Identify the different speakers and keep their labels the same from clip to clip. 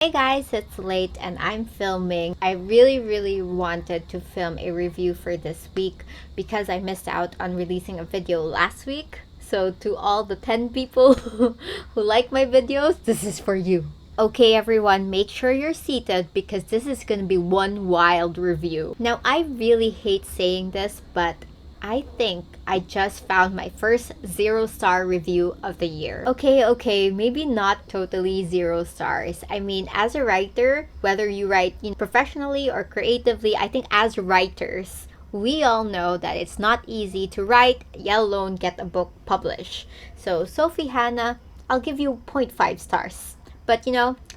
Speaker 1: Hey guys, it's late and I'm filming. I really wanted to film a review for this week because I missed out on releasing a video last week. So to all the 10 people who like my videos, this is for you. Okay everyone, make sure you're seated because this is gonna be one wild review. Now I really hate saying this, but I think I just found my first 0-star review of the year. Okay, maybe not totally 0 stars. I mean, as a writer, whether you write professionally or creatively, I think as writers, we all know that it's not easy to write, yet alone get a book published. So, Sophie Hannah, I'll give you 0.5 stars. But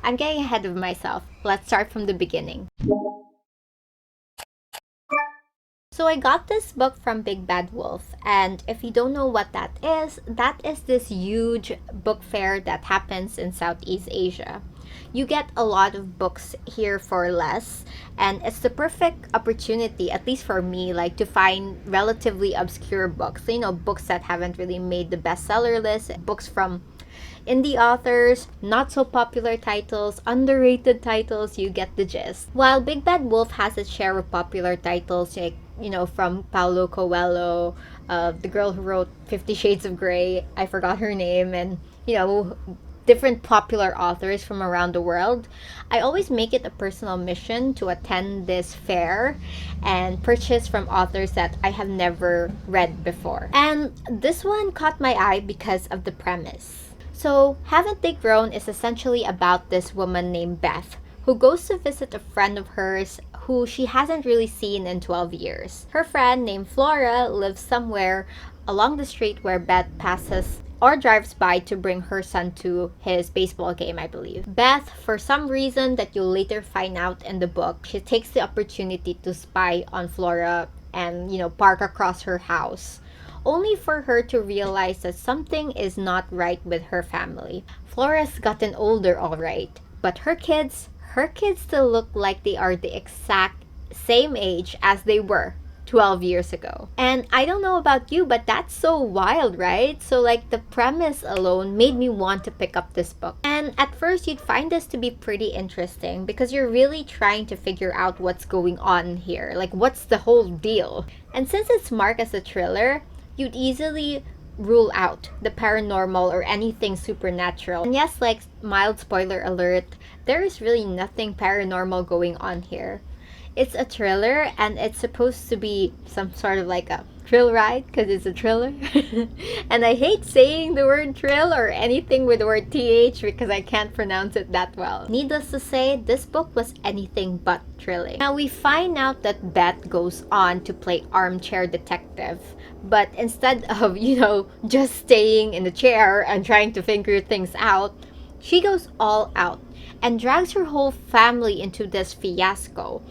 Speaker 1: I'm getting ahead of myself. Let's start from the beginning. So I got this book from Big Bad Wolf, and if you don't know what that is this huge book fair that happens in Southeast Asia. You get a lot of books here for less, and it's the perfect opportunity, at least for me, like to find relatively obscure books. Books that haven't really made the bestseller list, books from indie authors, not so popular titles, underrated titles, you get the gist. While Big Bad Wolf has its share of popular titles, like, from Paulo Coelho, the girl who wrote 50 Shades of Grey, I forgot her name, and, different popular authors from around the world, I always make it a personal mission to attend this fair and purchase from authors that I have never read before. And this one caught my eye because of the premise. So, Haven't They Grown is essentially about this woman named Beth who goes to visit a friend of hers who she hasn't really seen in 12 years. Her friend named Flora lives somewhere along the street where Beth passes or drives by to bring her son to his baseball game, I believe. Beth, for some reason that you'll later find out in the book, she takes the opportunity to spy on Flora and, park across her house, only for her to realize that something is not right with her family. Flora's gotten older, all right, but her kids still look like they are the exact same age as they were 12 years ago. And I don't know about you, but that's so wild, right? So like the premise alone made me want to pick up this book. And at first you'd find this to be pretty interesting because you're really trying to figure out what's going on here. Like, what's the whole deal? And since it's marked as a thriller, you'd easily rule out the paranormal or anything supernatural. And yes, like, mild spoiler alert, there is really nothing paranormal going on here. It's a thriller and it's supposed to be some sort of like a thrill ride because it's a thriller. And I hate saying the word thrill or anything with the word th because I can't pronounce it that well. Needless to say, this book was anything but thrilling. Now we find out that Beth goes on to play armchair detective, but instead of, just staying in the chair and trying to figure things out, she goes all out and drags her whole family into this fiasco.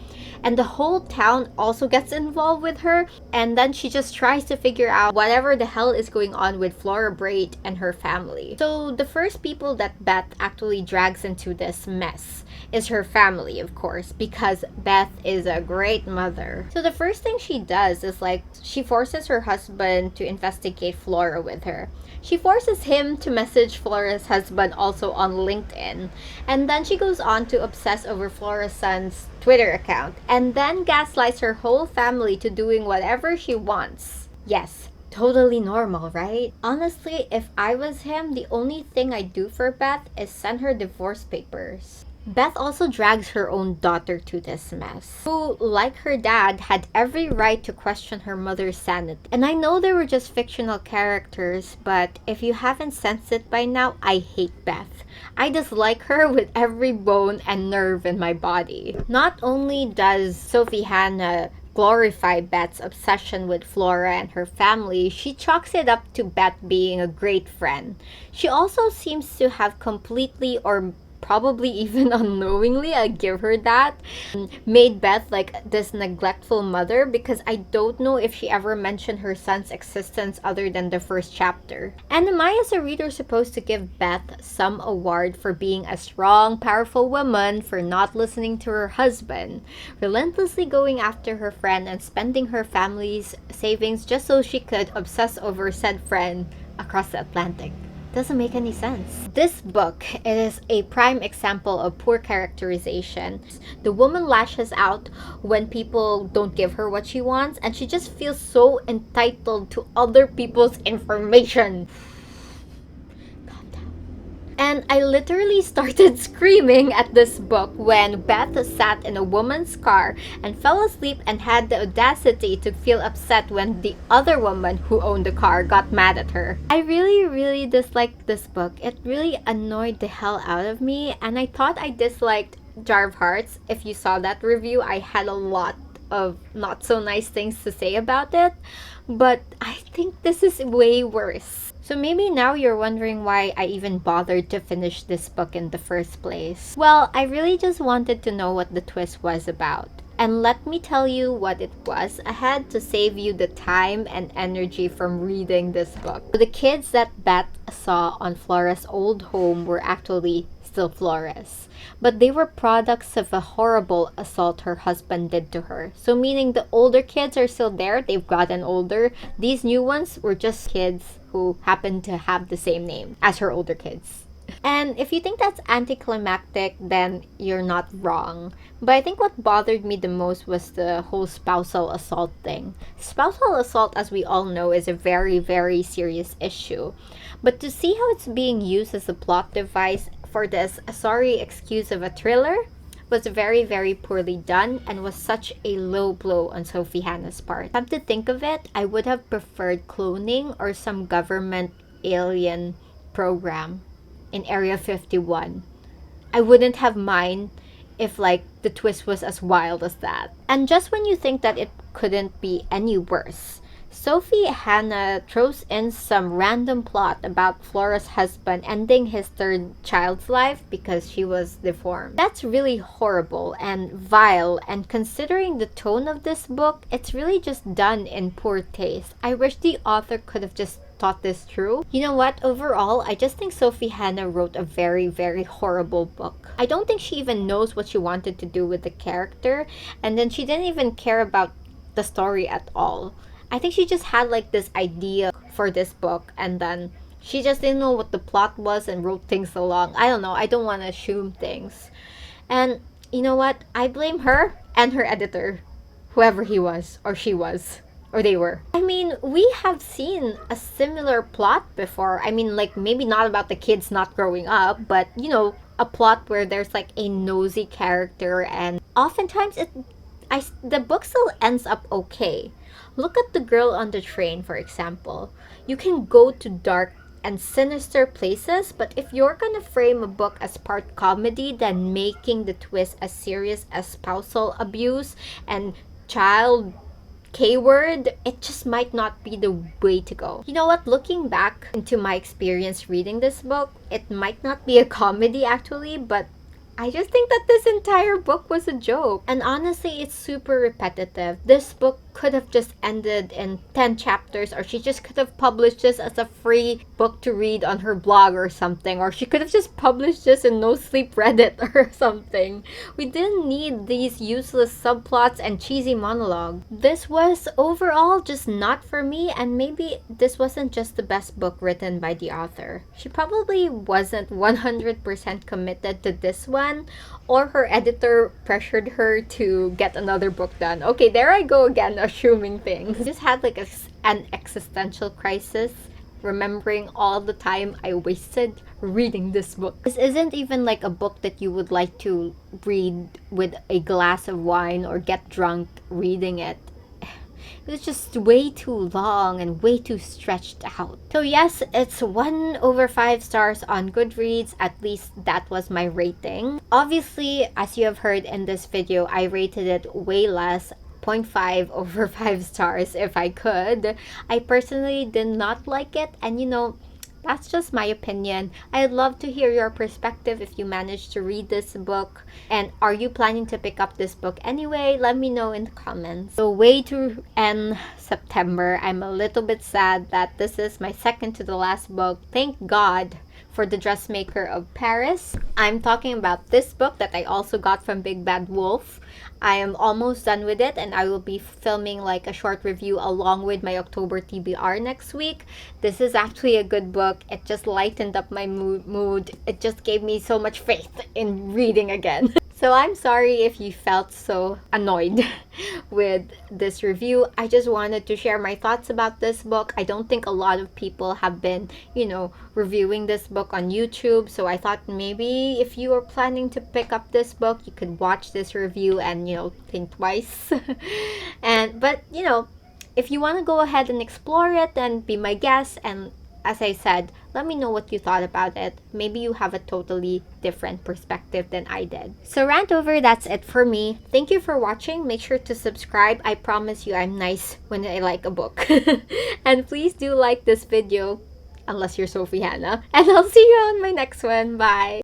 Speaker 1: And the whole town also gets involved with her. And then she just tries to figure out whatever the hell is going on with Flora Braid and her family. So the first people that Beth actually drags into this mess is her family, of course, because Beth is a great mother. So the first thing she does is she forces her husband to investigate Flora with her. She forces him to message Flora's husband also on LinkedIn. And then she goes on to obsess over Flora's son's Twitter account. And then gaslights her whole family to doing whatever she wants. Yes, totally normal, right? Honestly, if I was him, the only thing I'd do for Beth is send her divorce papers. Beth also drags her own daughter to this mess, who, like her dad, had every right to question her mother's sanity. And I know they were just fictional characters, but if you haven't sensed it by now, I hate Beth. I dislike her with every bone and nerve in my body. Not only does Sophie Hannah glorify Beth's obsession with Flora and her family, she chalks it up to Beth being a great friend. She also seems to have completely, or probably even unknowingly, I give her that, made Beth like this neglectful mother, because I don't know if she ever mentioned her son's existence other than the first chapter. And am I as a reader supposed to give Beth some award for being a strong, powerful woman, for not listening to her husband, relentlessly going after her friend and spending her family's savings just so she could obsess over said friend across the Atlantic? Doesn't make any sense. This book is a prime example of poor characterization. The woman lashes out when people don't give her what she wants, and she just feels so entitled to other people's information. And I literally started screaming at this book when Beth sat in a woman's car and fell asleep and had the audacity to feel upset when the other woman who owned the car got mad at her. I really, really disliked this book. It really annoyed the hell out of me, and I thought I disliked Jar of Hearts. If you saw that review, I had a lot of not so nice things to say about it, but I think this is way worse. So maybe now you're wondering why I even bothered to finish this book in the first place. Well, I really just wanted to know what the twist was about. And let me tell you what it was ahead to save you the time and energy from reading this book. The kids that Beth saw on Flora's old home were actually still Flora's, but they were products of a horrible assault her husband did to her. So meaning the older kids are still there, they've gotten older. These new ones were just kids who happened to have the same name as her older kids. And if you think that's anticlimactic, then you're not wrong. But I think what bothered me the most was the whole spousal assault thing. Spousal assault, as we all know, is a very, very serious issue. But to see how it's being used as a plot device for this sorry excuse of a thriller was very, very poorly done and was such a low blow on Sophie Hannah's part. Come to think of it, I would have preferred cloning or some government alien program in Area 51. I wouldn't have mind if like the twist was as wild as that. And just when you think that it couldn't be any worse, Sophie Hannah throws in some random plot about Flora's husband ending his third child's life because she was deformed. That's really horrible and vile, and considering the tone of this book, it's really just done in poor taste. I wish the author could have just thought this through. You know what? Overall, I just think Sophie Hannah wrote a very, very horrible book. I don't think she even knows what she wanted to do with the character, and then she didn't even care about the story at all. I think she just had like this idea for this book, and then she just didn't know what the plot was and wrote things along. I don't know. I don't want to assume things. And you know what? I blame her and her editor, whoever he was or she was. Or they were. I mean, we have seen a similar plot before. I mean, like, maybe not about the kids not growing up, but, you know, a plot where there's, like, a nosy character, and oftentimes the book still ends up okay. Look at The Girl on the Train, for example. You can go to dark and sinister places, but if you're gonna frame a book as part comedy, then making the twist as serious as spousal abuse and child K-word, it just might not be the way to go. You know what? Looking back into my experience reading this book, it might not be a comedy actually, but I just think that this entire book was a joke. And honestly, it's super repetitive. This book could have just ended in 10 chapters, or she just could have published this as a free book to read on her blog or something, or she could have just published this in No Sleep Reddit or something. We didn't need these useless subplots and cheesy monologue. This was overall just not for me, and maybe this wasn't just the best book written by the author. She probably wasn't 100% committed to this one, or her editor pressured her to get another book done. Okay, there I go again, assuming things. I just had like an existential crisis, remembering all the time I wasted reading this book. This isn't even like a book that you would like to read with a glass of wine or get drunk reading it. It was just way too long and way too stretched out. So yes, it's 1/5 stars on Goodreads. At least that was my rating. Obviously, as you have heard in this video, I rated it way less, 0.5/5 stars if I could. I personally did not like it, and you know, that's just my opinion. I'd love to hear your perspective if you managed to read this book. And are you planning to pick up this book anyway? Let me know in the comments. So way to end September. I'm a little bit sad that this is my second to the last book. Thank God for the Dressmaker of Paris. I'm talking about this book that I also got from Big Bad Wolf. I am almost done with it, and I will be filming like a short review along with my October TBR next week. This is actually a good book. It just lightened up my mood. It just gave me so much faith in reading again. So I'm sorry if you felt so annoyed with this review. I just wanted to share my thoughts about this book. I don't think a lot of people have been, reviewing this book on YouTube. So I thought maybe if you were planning to pick up this book, you could watch this review and, think twice. But if you want to go ahead and explore it, then be my guest. And as I said, let me know what you thought about it. Maybe you have a totally different perspective than I did. So rant over, that's it for me. Thank you for watching. Make sure to subscribe. I promise you I'm nice when I like a book. And please do like this video, unless you're Sophie Hannah. And I'll see you on my next one. Bye!